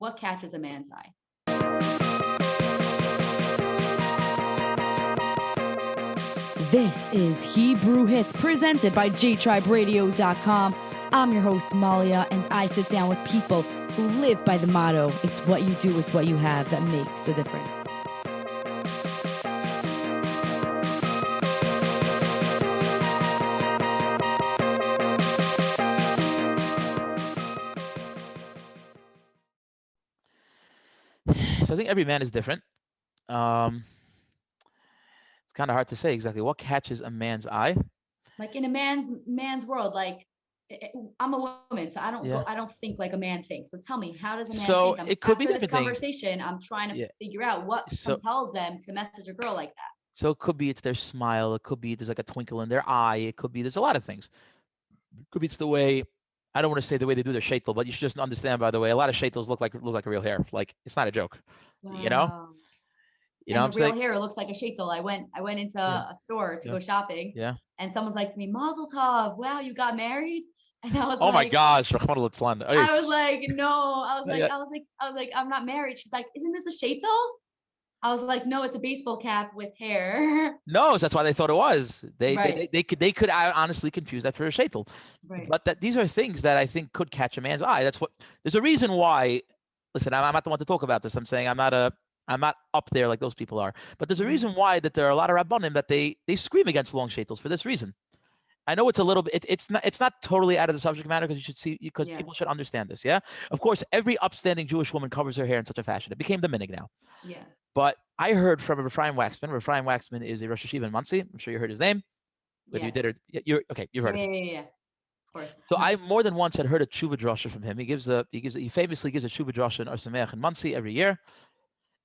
what catches a man's eye? This is Hebrew Hits presented by jtriberadio.com. I'm your host, Malya, and I sit down with people who live by the motto, it's what you do with what you have that makes a difference. So I think every man is different. It's kind of hard to say exactly what catches a man's eye. Like in a man's world, like I'm a woman, so Yeah. I don't think like a man thinks. So tell me, how does a man So think? it could be After this different things. conversation, I'm trying to Yeah. figure out what So compels them to message a girl like that. so it could be it's their smile. It could be there's like a twinkle in their eye. It could be there's a lot of things. It could be it's the way. I don't want to say the way they do their shaitel, but you should just understand, by the way, a lot of shaitels look like a real hair. Like it's not a joke. You know. Wow. You know And what the I'm real saying? hair looks like a shaitel. I went into Yeah. a store to Yeah. go shopping, Yeah. and someone's like to me, Mazel Tov, wow, you got married? And I was Oh my like, gosh, Rahman al-Islam. Hey. I was like, no, Yeah. I was like, I'm not married. She's like, isn't this a shaitel? I was like, no, it's a baseball cap with hair. No, that's why they thought it was. Right. They could honestly confuse that for a shaitel. Right. But that these are things that I think could catch a man's eye. That's what there's a reason why. Listen, I'm not the one to talk about this. I'm saying I'm not up there like those people are. But there's a reason why that there are a lot of rabbanim that they scream against long shaitels for this reason. I know it's a little bit. It's not totally out of the subject matter because people should understand this. Yeah. Of course, every upstanding Jewish woman covers her hair in such a fashion. It became the minhag now. Yeah. But I heard from Ephraim Waxman. Ephraim Waxman is a Rosh Hashiva in Monsey. I'm sure you heard his name. Whether you did or you've heard of him. Yeah. Of course. So I more than once had heard a tshuva drasha from him. He famously gives a tshuva drasha in Ar Sameach in Monsey every year,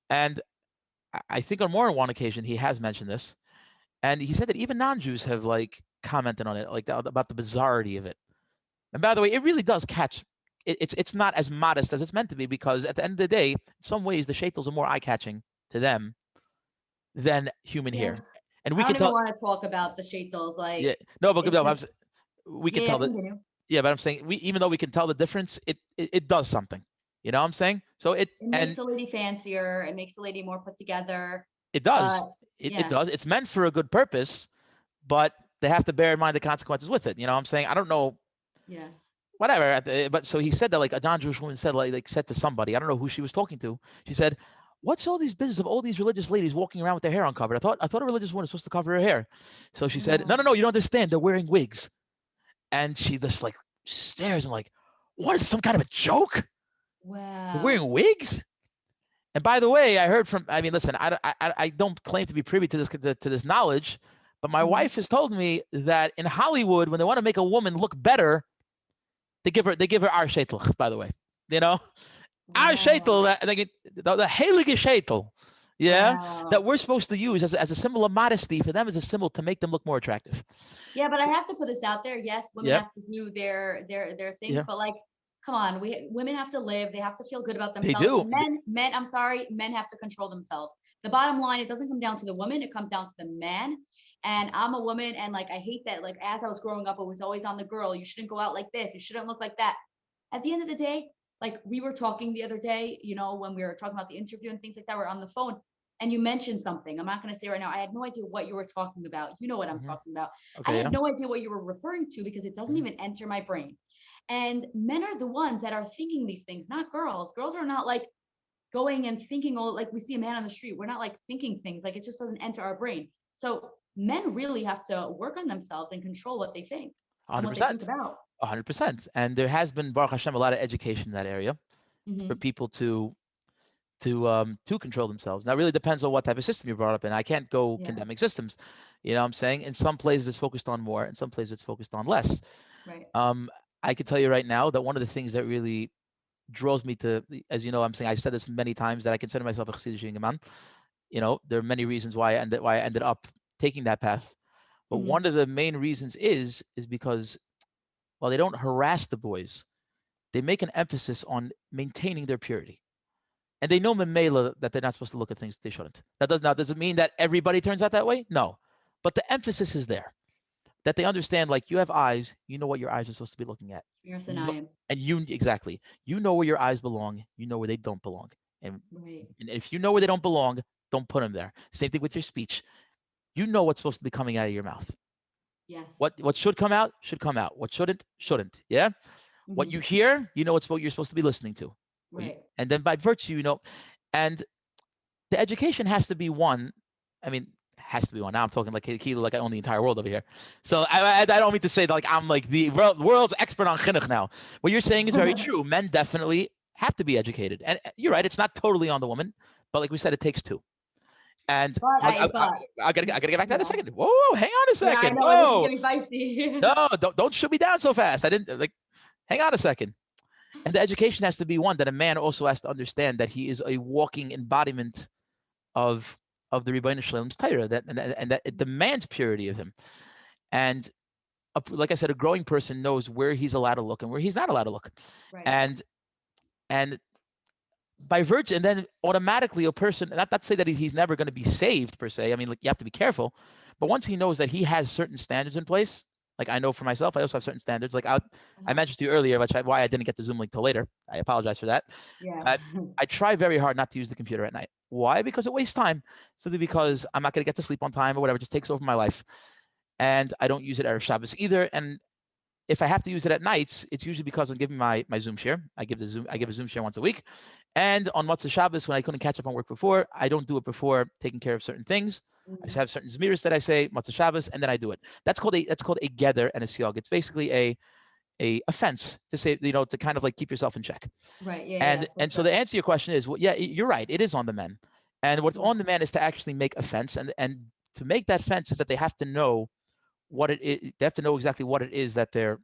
and I think on more than one occasion he has mentioned this, and he said that even non-Jews have like commented on it, like about the bizarrety of it. And by the way, it really does catch. It's not as modest as it's meant to be, because at the end of the day, in some ways the shaitels are more eye-catching to them than human hair. And we I don't can even tell. want to talk about the shaitels. Like, we can tell that. Yeah, but I'm saying even though we can tell the difference, it does something. You know what I'm saying? So it makes a lady fancier. It makes a lady more put together. It does. It does. It's meant for a good purpose, but they have to bear in mind the consequences with it. You know what I'm saying? I don't know. Yeah. Whatever. But so he said that like a non-Jewish woman said said to somebody, I don't know who she was talking to. She said, "What's all these business of all these religious ladies walking around with their hair uncovered? I thought a religious woman was supposed to cover her hair." So she said, "No, you don't understand. They're wearing wigs." And she just like stares and like, "What is this, some kind of a joke? Wow. They're wearing wigs?" And by the way, I heard from. I mean, listen, I don't claim to be privy to this knowledge, but my wife has told me that in Hollywood, when they want to make a woman look better, they give her our shaitel. By the way, you know, our shaitel, the heilige shaitel, that we're supposed to use as a symbol of modesty for them, as a symbol to make them look more attractive. Yeah, but I have to put this out there. Yes, women have to do their things, but like, come on, women have to live. They have to feel good about themselves. They do. Men, I'm sorry, men have to control themselves. The bottom line, it doesn't come down to the woman. It comes down to the man. And I'm a woman, and like I hate that. Like as I was growing up, it was always on the girl. You shouldn't go out like this. You shouldn't look like that. At the end of the day, like we were talking the other day, you know, when we were talking about the interview and things like that, we're on the phone. And you mentioned something. I'm not going to say right now. I had no idea what you were talking about. You know what I'm talking about. Okay, I had no idea what you were referring to because it doesn't even enter my brain. And men are the ones that are thinking these things, not girls. Girls are not like going and thinking, oh, like we see a man on the street. We're not like thinking things, like it just doesn't enter our brain. So men really have to work on themselves and control what they think. 100%. And what they think about. 100%. And there has been, Baruch Hashem, a lot of education in that area for people to control themselves. Now, it really depends on what type of system you brought up in. I can't go condemning systems. You know what I'm saying? In some places it's focused on more, in some places it's focused on less. Right. I can tell you right now that one of the things that really draws me to, as you know, I'm saying, I said this many times, that I consider myself a Chassidish man. You know, there are many reasons why I ended up taking that path. But one of the main reasons is because, while they don't harass the boys, they make an emphasis on maintaining their purity. And they know memela that they're not supposed to look at things they shouldn't. Does it mean that everybody turns out that way? No. But the emphasis is there. that they understand, like, you have eyes, you know what your eyes are supposed to be looking at. You're You know, Sinayim. and exactly, you know where your eyes belong, you know where they don't belong. And, Right. and if you know where they don't belong, don't put them there. Same thing with your speech. You know what's supposed to be coming out of your mouth. Yes. What should come out should come out. What shouldn't. Yeah. What you hear, you know what you're supposed to be listening to. Right. And then by virtue, and the education has to be one. I mean, has to be one. Now I'm talking like I own the entire world over here. So I don't mean to say that like I'm like the world's expert on chinuch now. What you're saying is very true. Men definitely have to be educated, and you're right. It's not totally on the woman, but like we said, it takes two. And But I gotta get back to that in a second. Whoa, hang on a Yeah, I second. know. This is Whoa, getting feisty. no, don't shoot me down so fast. I didn't like. Hang on a second. And the education has to be one that a man also has to understand that he is a walking embodiment of the Rebbeinu Shalom's Torah, and that it demands purity of him. And like I said, a growing person knows where he's allowed to look and where he's not allowed to look. Right. And by virtue, and then automatically a person, not to say that he's never going to be saved per se. I mean, like, you have to be careful, but once he knows that he has certain standards in place, like I know for myself, I also have certain standards. Like I mentioned to you earlier, why I didn't get the Zoom link till later. I apologize for that. Yeah. I try very hard not to use the computer at night. Why? Because it wastes time. Simply because I'm not going to get to sleep on time or whatever. It just takes over my life. And I don't use it at Shabbos either. And if I have to use it at nights, it's usually because I'm giving my Zoom share. I give a Zoom share once a week. And on Motzei Shabbos, when I couldn't catch up on work before, I don't do it before taking care of certain things. I have certain Zmiris that I say, Motzei Shabbos, and then I do it. That's called a gather and a siog. It's basically a fence to say, to kind of like keep yourself in check. Right. Yeah. And so the answer to your question is, well, yeah, you're right. It is on the men. And what's on the men is to actually make a fence. And to make that fence is that they have to know what it is. They have to know exactly what it is that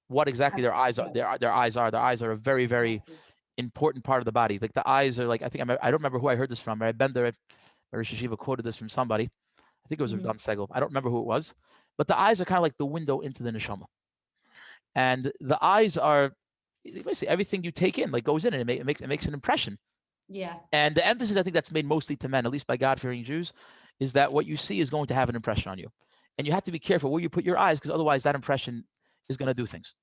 what exactly their eyes are. Their eyes are. Their eyes are a very, very important part of the body. Like the eyes are like, I don't remember who I heard this from. Right? Bender, Rosh Hashiva quoted this from somebody. I think it was Don Segel. I don't remember who it was. But the eyes are kind of like the window into the neshama. And the eyes are basically everything you take in, like, goes in, and it makes an impression. Yeah. And the emphasis, I think, that's made mostly to men, at least by God-fearing Jews, is that what you see is going to have an impression on you. And you have to be careful where you put your eyes, because otherwise that impression is going to do things.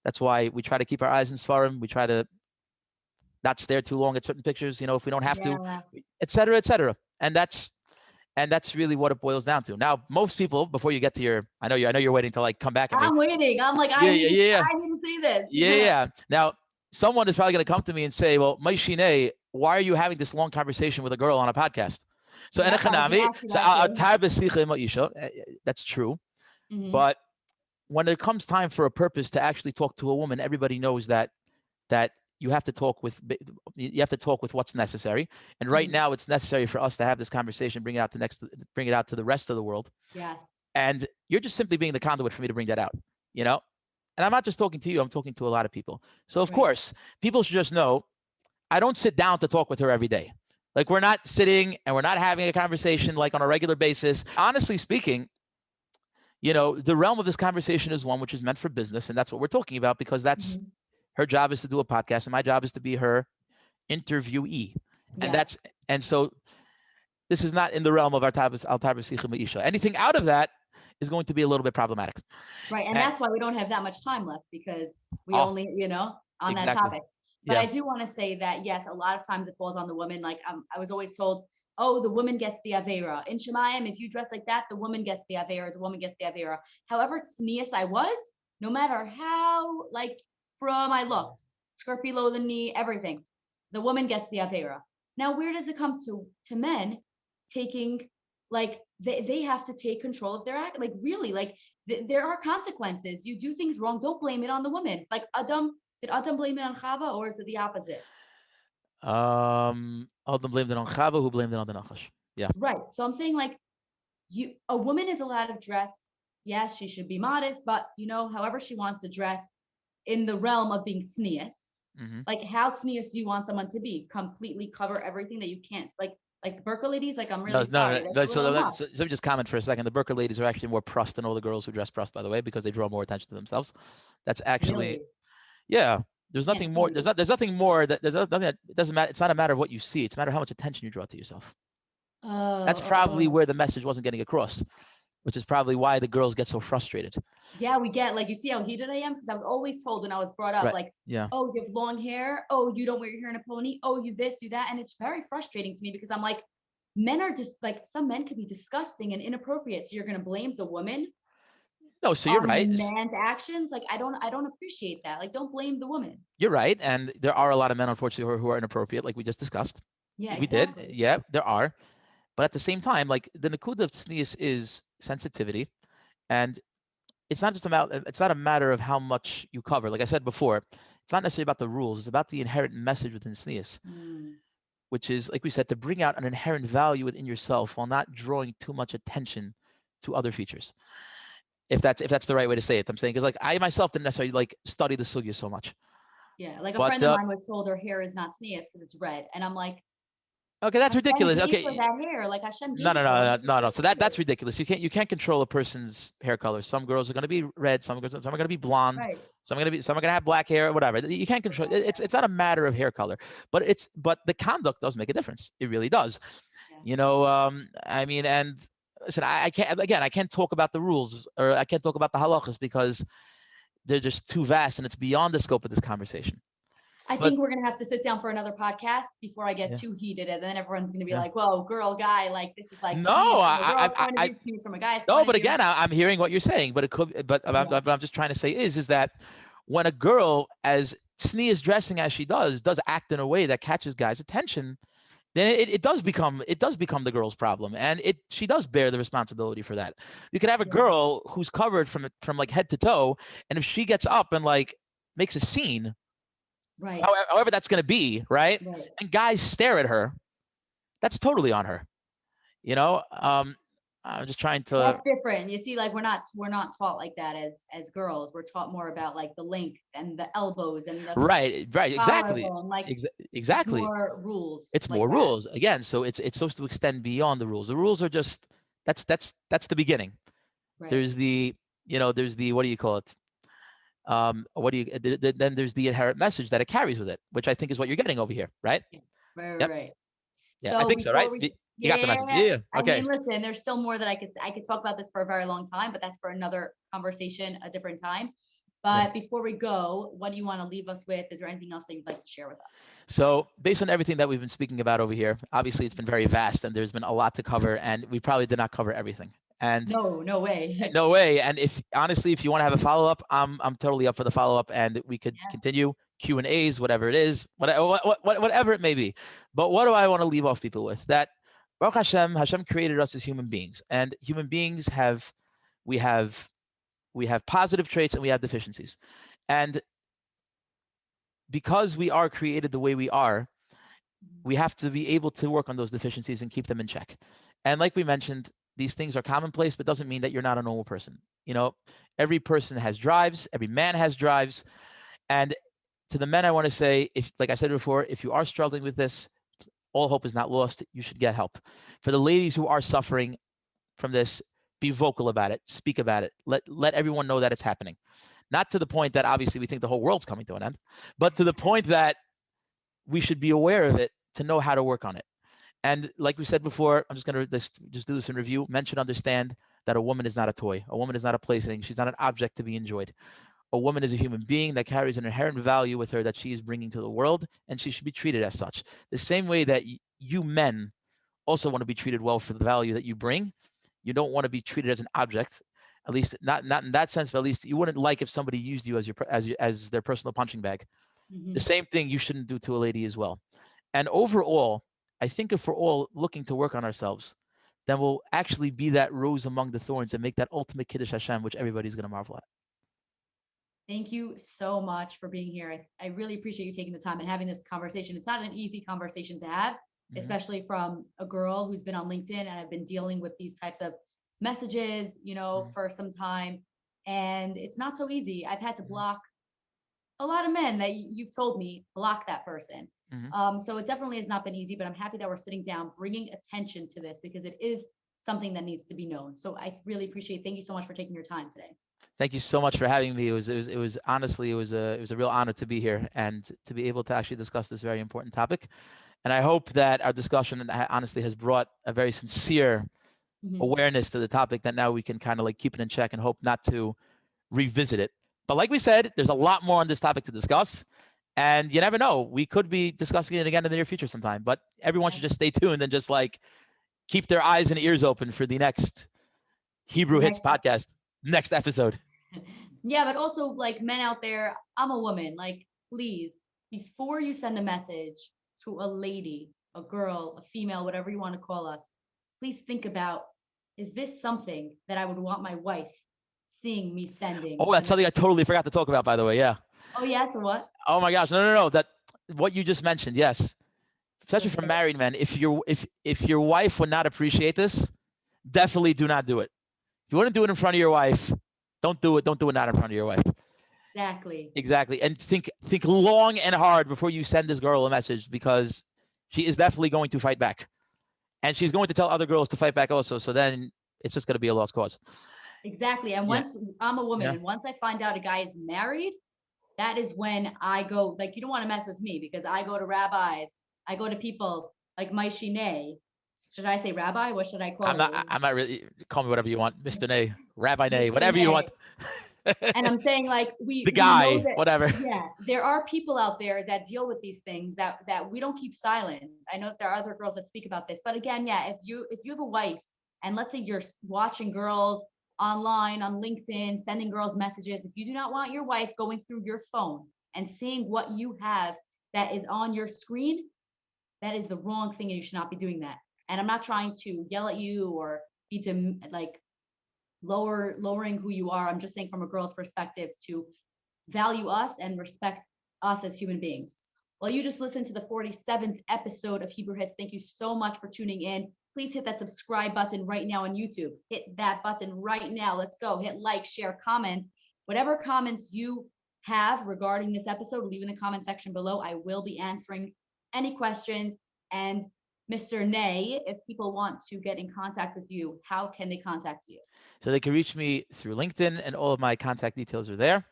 That's why we try to keep our eyes in Svarim. We try to not stare too long at certain pictures, if we don't have to, et cetera, et cetera. And that's really what it boils down to. Now, most people, before you get to your, I know you're waiting to like come back at me. I'm waiting. I'm like, I need to see this. Yeah. Now, someone is probably going to come to me and say, well, Moshe Ney, why are you having this long conversation with a girl on a podcast? So, that's true. But when it comes time for a purpose to actually talk to a woman, everybody knows that you have to talk with what's necessary. And right now it's necessary for us to have this conversation, bring it out to the rest of the world. Yes. And you're just simply being the conduit for me to bring that out, And I'm not just talking to you, I'm talking to a lot of people. So of course, people should just know, I don't sit down to talk with her every day. Like, we're not sitting and we're not having a conversation like on a regular basis. Honestly speaking, the realm of this conversation is one which is meant for business. And that's what we're talking about, because that's her job is to do a podcast, and my job is to be her interviewee. Yes. And so this is not in the realm of our Isha. Anything out of that is going to be a little bit problematic. Right. And that's why we don't have that much time left, because we only, on that topic. But I do want to say that, yes, a lot of times it falls on the woman. Like, I was always told, oh, the woman gets the Avera. In Shemayim, if you dress like that, the woman gets the Avera. The woman gets the Avera. However tznius I was, no matter how, like, from I looked, skirt below the knee, everything, the woman gets the Avera. Now, where does it come to men taking, like, they have to take control of their act? Like, really, like, there are consequences. You do things wrong, don't blame it on the woman. Like, did Adam blame it on Chava, or is it the opposite? Adam blamed it on Chava, who blamed it on the Nachash. Yeah. Right. So I'm saying, like, a woman is allowed to dress. Yes, she should be modest, but however she wants to dress in the realm of being tznius. Like, how tznius do you want someone to be? Completely cover everything that you can't, like burqa ladies. Like, I'm really sorry. No. So let me just comment for a second. The burqa ladies are actually more prust than all the girls who dress prust, by the way, because they draw more attention to themselves. That's actually, really? Yeah. There's nothing more. There's nothing more that there's nothing that it doesn't matter. It's not a matter of what you see. It's a matter of how much attention you draw to yourself. That's probably where the message wasn't getting across. which is probably why the girls get so frustrated. Yeah, we get like, you see how heated I am? Because I was always told when I was brought up, Right. like, Yeah. oh, you have long hair. Oh, you don't wear your hair in a pony. Oh, you this, you that. And it's very frustrating to me because I'm like, men are just like, some men could be disgusting and inappropriate. So you're going to blame the woman No, so you're on the right. man's actions? Like, I don't appreciate that. Like, don't blame the woman. You're right. And there are a lot of men, unfortunately, who are inappropriate, like we just discussed. Yeah, We did. exactly. Yeah, there are. But at the same time, like the Nakuda of Tznius is sensitivity. And it's not just about, it's not a matter of how much you cover. Like I said before, it's not necessarily about the rules. It's about the inherent message within Tznius, Mm. which is, like we said, to bring out an inherent value within yourself while not drawing too much attention to other features. If that's the right way to say it, I'm saying, because like I myself didn't necessarily like study the sugya so much. Yeah, like a But friend of mine was told her hair is not tznius because it's red. And I'm like, okay, that's Hashem ridiculous. gave her Okay, that hair. Like Hashem no, gave no, it to her. no, Like, no, she's no, no. gonna So keep that's it. ridiculous. You can't control a person's hair color. Some girls are going to be red. Some girls, some are going to be blonde. Right. Some are going to have black hair, whatever. You can't control. It's not a matter of hair color, but the conduct does make a difference. It really does. Yeah. I mean, and listen, I can't, again, I can't talk about the rules, or I can't talk about the halachas because they're just too vast and it's beyond the scope of this conversation. I But think we're gonna have to sit down for another podcast before I get yeah, too heated, and then everyone's gonna be yeah. like, "Whoa, girl, guy, like this is like No, sneeze from a girl's point of I view, sneeze from a guy's no, point of but view." again, I'm hearing what you're saying, but it could, Yeah. but I'm just trying to say is that when a girl, as Snee is dressing as she does act in a way that catches guys' attention, then it does become the girl's problem, and she does bear the responsibility for that. You could have a Yeah. girl who's covered from like head to toe, and if she gets up and like makes a scene, Right. however that's going to be, right, Right. and guys stare at her, that's totally on her. You know, I'm just trying to. That's different. You see, like we're not taught like that as girls. We're taught more about like the length and the elbows and the Right, exactly. collarbone. Like it's Exactly. more rules It's like more that. rules again, so it's supposed to extend beyond the rules. The rules are just that's the beginning. Right. There's there's the, what do you call it? What do you then there's the inherent message that it carries with it, which I think is what you're getting over here, right? Yeah. Right. Yep. Right. Yeah, I So think so, right? before we, You got the message. yeah, Yeah, yeah. I mean, Okay. listen, there's still more that I could talk about this for a very long time, but that's for another conversation, a different time. Yeah. But before we go, what do you want to leave us with? Is there anything else that you'd like to share with us? So based on everything that we've been speaking about over here, obviously it's been very vast and there's been a lot to cover, and we probably did not cover everything. And No, no way. no way. And if honestly, if you want to have a follow up, I'm totally up for the follow up, and we could Yeah. continue Q&As, whatever it is, whatever it may be. But what do I want to leave off people with? That Baruch Hashem created us as human beings, and human beings we have positive traits and we have deficiencies, and because we are created the way we are, we have to be able to work on those deficiencies and keep them in check. And like we mentioned, these things are commonplace, but doesn't mean that you're not a normal person. Every person has drives, every man has drives. And to the men, I want to say, if, like I said before, if you are struggling with this, all hope is not lost. You should get help. For the ladies who are suffering from this, be vocal about it, speak about it. Let everyone know that it's happening. Not to the point that obviously we think the whole world's coming to an end, but to the point that we should be aware of it to know how to work on it. And like we said before, I'm just going to just do this in review. Men should understand that a woman is not a toy. A woman is not a plaything. She's not an object to be enjoyed. A woman is a human being that carries an inherent value with her that she is bringing to the world, and she should be treated as such. The same way that you men also want to be treated well for the value that you bring. You don't want to be treated as an object, at least not in that sense, but at least you wouldn't like if somebody used you as their personal punching bag. The same thing you shouldn't do to a lady as well. And overall, I think if we're all looking to work on ourselves, then we'll actually be that rose among the thorns and make that ultimate Kiddush Hashem, which everybody's going to marvel at. Thank you so much for being here. I really appreciate you taking the time and having this conversation. It's not an easy conversation to have, especially from a girl who's been on LinkedIn and I've been dealing with these types of messages, for some time. And it's not so easy. I've had to block a lot of men that you've told me, block that person. So it definitely has not been easy, but I'm happy that we're sitting down, bringing attention to this because it is something that needs to be known. So I really appreciate it. Thank you so much for taking your time today. Thank you so much for having me. It was honestly, it was a real honor to be here and to be able to actually discuss this very important topic. And I hope that our discussion honestly has brought a very sincere awareness to the topic that now we can kind of like keep it in check and hope not to revisit it. But like we said, there's a lot more on this topic to discuss. And you never know, we could be discussing it again in the near future sometime. But everyone should just stay tuned and just like keep their eyes and ears open for the next Hebrew Hits podcast, next episode. Yeah, but also like men out there, I'm a woman. Like, please, before you send a message to a lady, a girl, a female, whatever you want to call us, please think about, is this something that I would want my wife seeing me sending? Oh, that's something I totally forgot to talk about, by the way. Yeah. Oh, yes, or what? Oh my gosh, no. That what you just mentioned, yes. Especially for married men, if your wife would not appreciate this, definitely do not do it. If you wouldn't do it in front of your wife, don't do it. Don't do it not in front of your wife. Exactly. And think long and hard before you send this girl a message, because she is definitely going to fight back. And she's going to tell other girls to fight back also. So then it's just going to be a lost cause. Exactly. And once I'm a woman, and once I find out a guy is married, that is when I go, like, you don't want to mess with me, because I go to rabbis, I go to people like Moshe Ney. Should I say rabbi? What should I call I'm not really, call me whatever you want, Mr. Ney, Rabbi Ney, whatever you want. And I'm saying, like, the guy, know that, whatever. Yeah, there are people out there that deal with these things that we don't keep silent. I know that there are other girls that speak about this, but again, yeah, if you have a wife, and let's say you're watching girls online on LinkedIn, sending girls messages, if you do not want your wife going through your phone and seeing what you have that is on your screen, that is the wrong thing, and you should not be doing that. And I'm not trying to yell at you or be like lowering who you are. I'm just saying from a girl's perspective to value us and respect us as human beings. Well, you just listened to the 47th episode of Hebrew Hits. Thank you so much for tuning in. Please hit that subscribe button right now on YouTube. Hit that button right now. Let's go. Hit like, share, comment. Whatever comments you have regarding this episode, leave in the comment section below. I will be answering any questions. And Mr. Ney, if people want to get in contact with you, how can they contact you? So they can reach me through LinkedIn, and all of my contact details are there.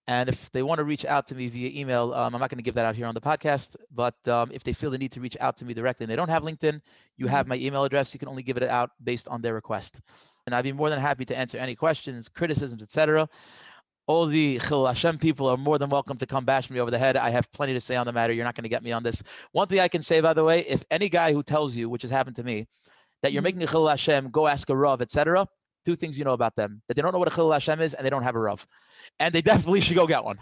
And if they want to reach out to me via email, I'm not going to give that out here on the podcast, but if they feel the need to reach out to me directly and they don't have LinkedIn, you have my email address. You can only give it out based on their request. And I'd be more than happy to answer any questions, criticisms, etc. All the Chil Hashem people are more than welcome to come bash me over the head. I have plenty to say on the matter. You're not going to get me on this. One thing I can say, by the way, if any guy who tells you, which has happened to me, that you're making a Chil Hashem, go ask a Rav, etc., two things you know about them: that they don't know what a Chil Hashem is, and they don't have a Rav. And they definitely should go get one.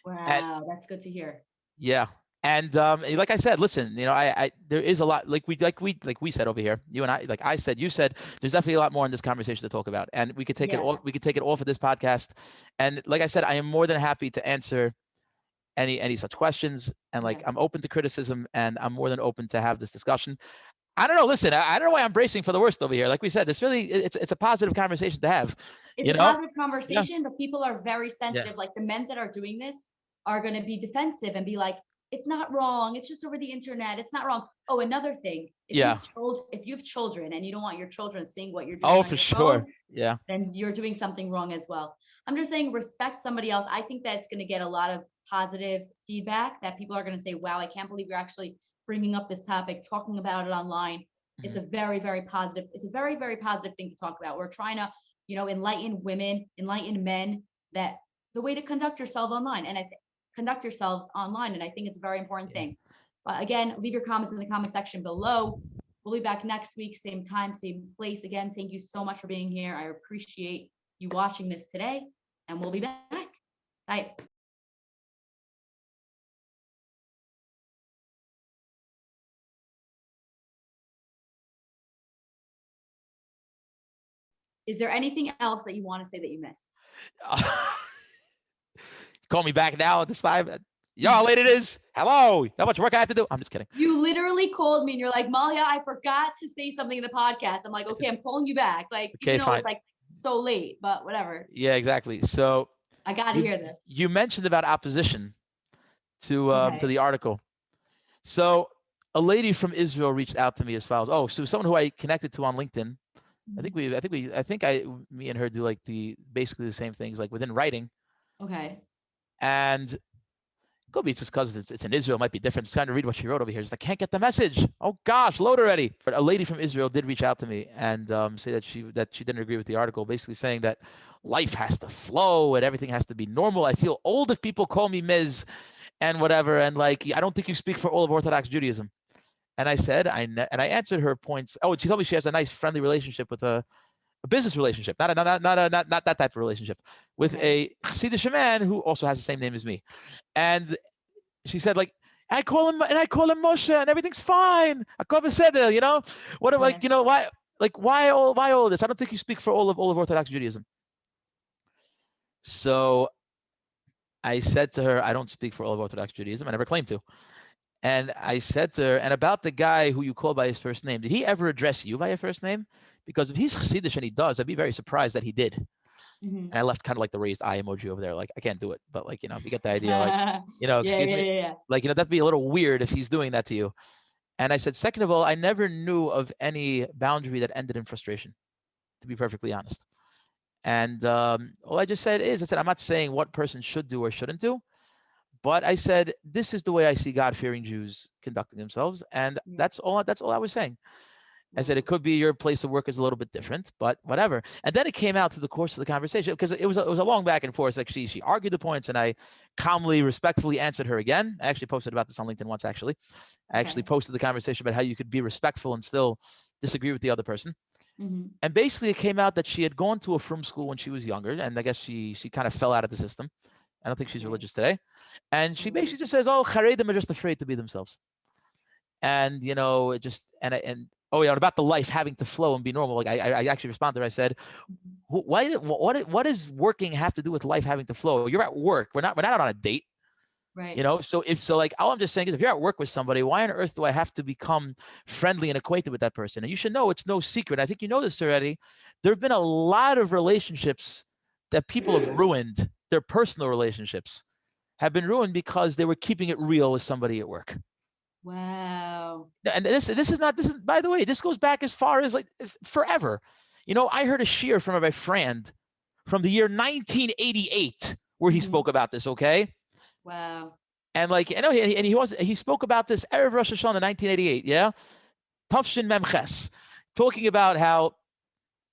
Wow, that's good to hear. Yeah. And like I said, listen, I there is a lot, like we said over here, you and I, like I said, you said, there's definitely a lot more in this conversation to talk about, and we could take it all. We could take it off of this podcast, and like I said, I am more than happy to answer any such questions, and like I'm open to criticism, and I'm more than open to have this discussion. I don't know. Listen, I don't know why I'm bracing for the worst over here. Like we said, it's a positive conversation to have. It's a positive conversation, but people are very sensitive. Like the men that are doing this are going to be defensive and be like, it's not wrong. It's just over the internet. It's not wrong. Oh, another thing. If you have children and you don't want your children seeing what you're doing, oh, for sure, phone, then you're doing something wrong as well. I'm just saying, respect somebody else. I think that it's going to get a lot of positive feedback, that people are going to say, wow, I can't believe you're actually bringing up this topic, talking about it online. It's a very, very positive. It's a very, very positive thing to talk about. We're trying to, enlighten women, enlighten men, that the way to conduct yourself online, and conduct yourselves online. And I think it's a very important thing. But again, leave your comments in the comment section below. We'll be back next week, same time, same place. Again, thank you so much for being here. I appreciate you watching this today, and we'll be back. Bye. Is there anything else that you want to say that you missed? Call me back now at this time. Yo, how late it is. Hello. How much work I have to do? I'm just kidding. You literally called me and you're like, Malya, I forgot to say something in the podcast. I'm like, okay, I'm calling you back. Like, okay, fine. It's like so late, but whatever. Yeah, exactly. So I got to hear this. You mentioned about opposition to the article. So a lady from Israel reached out to me as follows. Oh, so someone who I connected to on LinkedIn. I think me and her do like basically the same things, like within writing. Okay. And Could be just because it's in Israel, it might be different. Just trying to read what she wrote over here. Just I can't get the message. Oh gosh, load already. But a lady from Israel did reach out to me and say that she didn't agree with the article, basically saying that life has to flow and everything has to be normal. I feel old if people call me Ms. and whatever, and like I don't think you speak for all of Orthodox Judaism. And I said, and I answered her points. Oh, she told me she has a nice, friendly relationship with a business relationship, not that type of relationship, with a Hasidic man who also has the same name as me. And she said, like, I call him Moshe, and everything's fine. You know, what like, you know, why all this? I don't think you speak for all of Orthodox Judaism. So I said to her, I don't speak for all of Orthodox Judaism. I never claimed to. And I said to her, and about the guy who you call by his first name, did he ever address you by your first name? Because if he's Hasidic and he does, I'd be very surprised that he did. And I left kind of like the raised eye emoji over there. Like, I can't do it. But like, you know, if you get the idea, like, you know, excuse me. Like, you know, that'd be a little weird if he's doing that to you. And I said, second of all, I never knew of any boundary that ended in frustration, to be perfectly honest. And all I just said is, I said, I'm not saying what person should do or shouldn't do. But I said, this is the way I see God-fearing Jews conducting themselves. And that's all I was saying. I said, it could be your place of work is a little bit different, but whatever. And then it came out through the course of the conversation, because it was a long back and forth. Like she argued the points, and I calmly, respectfully answered her again. I actually posted about this on LinkedIn once, actually. I actually posted the conversation about how you could be respectful and still disagree with the other person. And basically it came out that she had gone to a frum school when she was younger, and I guess she kind of fell out of the system. I don't think she's religious today. And she basically just says, oh, Haredim are just afraid to be themselves. And, you know, it just, and oh yeah, about the life having to flow and be normal. Like I actually responded, I said, what does working have to do with life having to flow? You're at work. We're not out on a date. Right. You know, so like, all I'm just saying is, if you're at work with somebody, why on earth do I have to become friendly and acquainted with that person? And you should know it's no secret. I think you know this already. There have been a lot of relationships that people have ruined. Their personal relationships have been ruined because they were keeping it real with somebody at work. Wow. And this is, by the way, this goes back as far as like forever. You know, I heard a shiur from my friend from the year 1988 where he spoke about this. Okay. Wow. And like, you know, he spoke about this Erev Rosh Hashanah in 1988. Yeah. Tafshin Memches, talking about how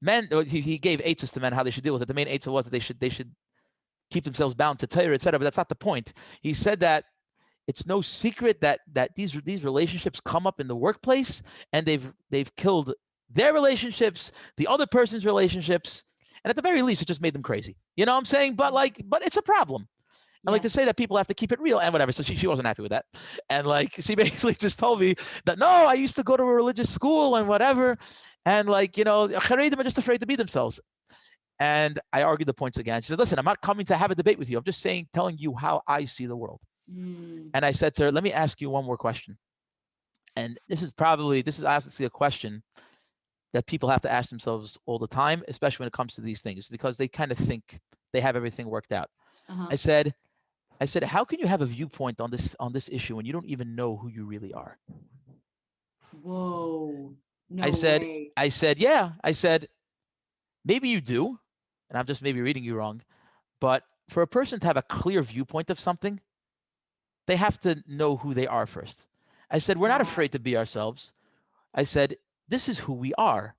men, he gave eitzes to men, how they should deal with it. The main eitzah was that they should keep themselves bound to Torah, etc. But that's not the point. He said that it's no secret that these relationships come up in the workplace, and they've killed their relationships, the other person's relationships, and at the very least, it just made them crazy. You know what I'm saying? But it's a problem. And like to say that people have to keep it real and whatever. So she wasn't happy with that. And like, she basically just told me that, no, I used to go to a religious school and whatever. And like, you know, Haredim are just afraid to be themselves. And I argued the points again. She said, listen, I'm not coming to have a debate with you. I'm just telling you how I see the world. And I said to her, let me ask you one more question. And this is obviously a question that people have to ask themselves all the time, especially when it comes to these things, because they kind of think they have everything worked out. I said, how can you have a viewpoint on this issue when you don't even know who you really are? Whoa. No I said, way. Yeah. I said, maybe you do, and I'm just maybe reading you wrong, but for a person to have a clear viewpoint of something, they have to know who they are first. I said, we're not afraid to be ourselves. I said, this is who we are.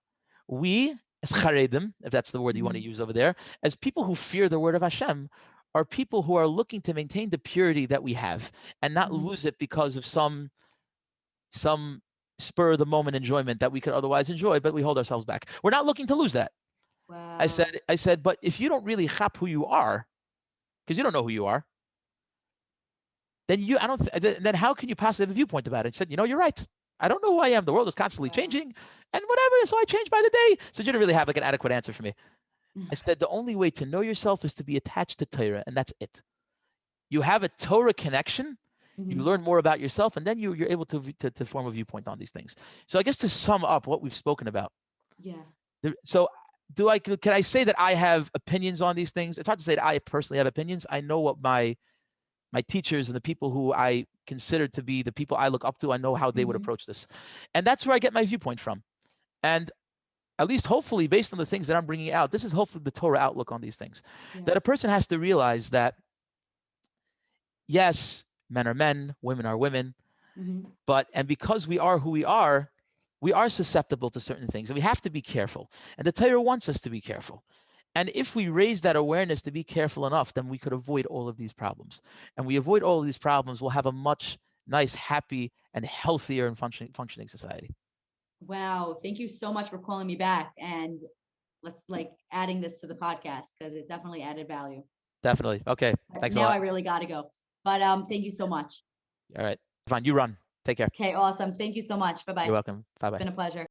We, as Charedim, if that's the word you want to use over there, as people who fear the word of Hashem, are people who are looking to maintain the purity that we have and not lose it because of some spur of the moment enjoyment that we could otherwise enjoy, but we hold ourselves back. We're not looking to lose that. Wow. I said, but if you don't really chap who you are, because you don't know who you are, then how can you possibly have a viewpoint about it? She said, you know, you're right. I don't know who I am. The world is constantly changing and whatever. So I change by the day. So you didn't really have like an adequate answer for me. I said, the only way to know yourself is to be attached to Torah, and that's it. You have a Torah connection, you learn more about yourself, and then you're able to form a viewpoint on these things. So I guess to sum up what we've spoken about. Yeah. So can I say that I have opinions on these things? It's hard to say that I personally have opinions. I know what my teachers and the people who I consider to be the people I look up to, I know how they would approach this. And that's where I get my viewpoint from. And at least hopefully, based on the things that I'm bringing out, this is hopefully the Torah outlook on these things. That a person has to realize that, yes, men are men, women are women. Mhm. And because we are who we are susceptible to certain things, and we have to be careful. And the Torah wants us to be careful. And if we raise that awareness to be careful enough, then we could avoid all of these problems. And we avoid all of these problems, we'll have a much nice, happy, and healthier and functioning society. Wow. Thank you so much for calling me back. And let's like adding this to the podcast because it definitely added value. Definitely. Okay. But Thanks a now lot. I really got to go. But thank you so much. All right. Fine. You run. Take care. Okay, awesome. Thank you so much. Bye-bye. You're welcome. It's Bye-bye. been a pleasure.